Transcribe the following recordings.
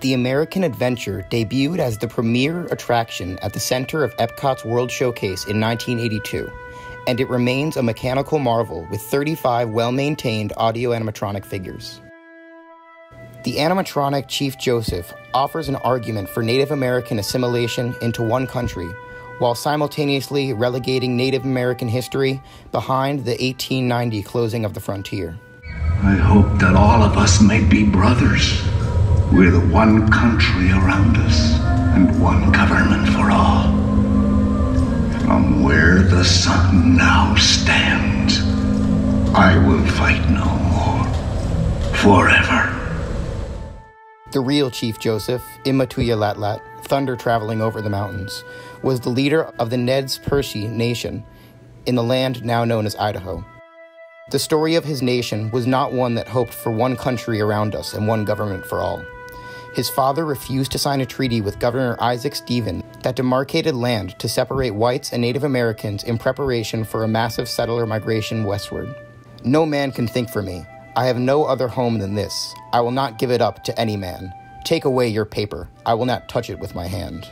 The American Adventure debuted as the premier attraction at the center of Epcot's World Showcase in 1982, and it remains a mechanical marvel with 35 well-maintained audio-animatronic figures. The animatronic Chief Joseph offers an argument for Native American assimilation into one country, while simultaneously relegating Native American history behind the 1890 closing of the frontier. I hope that all of us may be brothers, with one country around us and one government for all. From where the sun now stands, I will fight no more, forever. The real Chief Joseph, Imatuya Thunder Traveling Over the Mountains, was the leader of the Nez Perce Nation in the land now known as Idaho. The story of his nation was not one that hoped for one country around us and one government for all. His father refused to sign a treaty with Governor Isaac Stevens that demarcated land to separate whites and Native Americans in preparation for a massive settler migration westward. No man can think for me. I have no other home than this. I will not give it up to any man. Take away your paper. I will not touch it with my hand.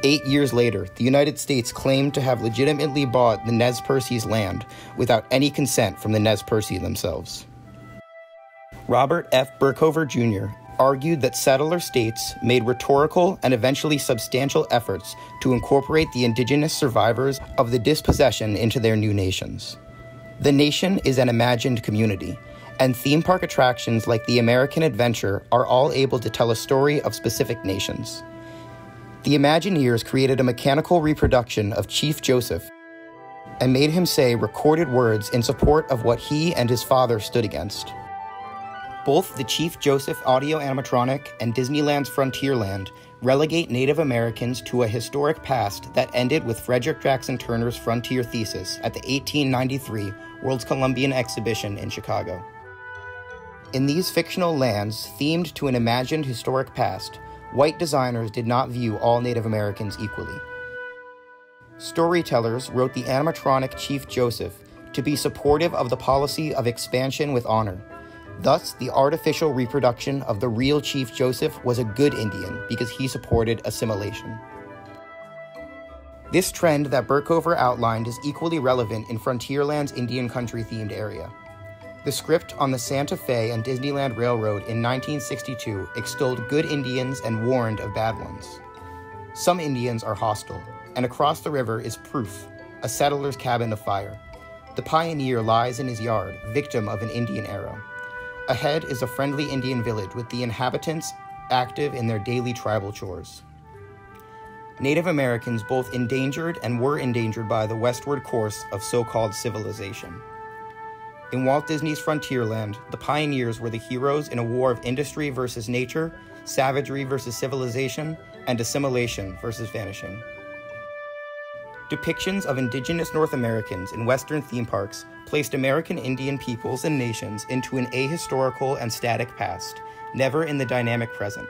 8 years later, the United States claimed to have legitimately bought the Nez Perce's land without any consent from the Nez Perce themselves. Robert F. Burkhover Jr. argued that settler states made rhetorical and eventually substantial efforts to incorporate the indigenous survivors of the dispossession into their new nations. The nation is an imagined community, and theme park attractions like the American Adventure are all able to tell a story of specific nations. The Imagineers created a mechanical reproduction of Chief Joseph and made him say recorded words in support of what he and his father stood against. Both the Chief Joseph audio animatronic and Disneyland's Frontierland relegate Native Americans to a historic past that ended with Frederick Jackson Turner's Frontier Thesis at the 1893 World's Columbian Exhibition in Chicago. In these fictional lands, themed to an imagined historic past, white designers did not view all Native Americans equally. Storytellers wrote the animatronic Chief Joseph to be supportive of the policy of expansion with honor. Thus, the artificial reproduction of the real Chief Joseph was a good Indian because he supported assimilation. This trend that Burkhover outlined is equally relevant in Frontierland's Indian country-themed area. The script on the Santa Fe and Disneyland Railroad in 1962 extolled good Indians and warned of bad ones. Some Indians are hostile, and across the river is Proof, a settler's cabin of fire. The pioneer lies in his yard, victim of an Indian arrow. Ahead is a friendly Indian village with the inhabitants active in their daily tribal chores. Native Americans both endangered and were endangered by the westward course of so-called civilization. In Walt Disney's Frontierland, the pioneers were the heroes in a war of industry versus nature, savagery versus civilization, and assimilation versus vanishing. Depictions of indigenous North Americans in Western theme parks placed American Indian peoples and nations into an ahistorical and static past, never in the dynamic present.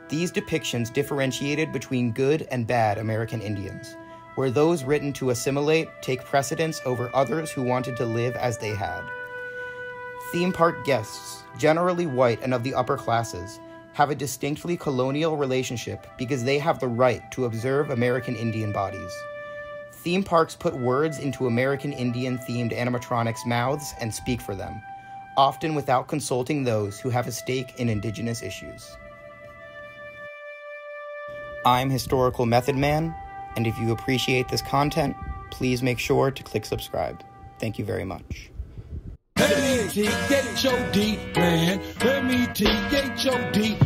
These depictions differentiated between good and bad American Indians, where those written to assimilate take precedence over others who wanted to live as they had. Theme park guests, generally white and of the upper classes, have a distinctly colonial relationship because they have the right to observe American Indian bodies. Theme parks put words into American Indian-themed animatronics' mouths and speak for them, often without consulting those who have a stake in indigenous issues. I'm Historical Method Man, and if you appreciate this content, please make sure to click subscribe. Thank you very much. M-E-T-H-O-D, man. M-E-T-H-O-D.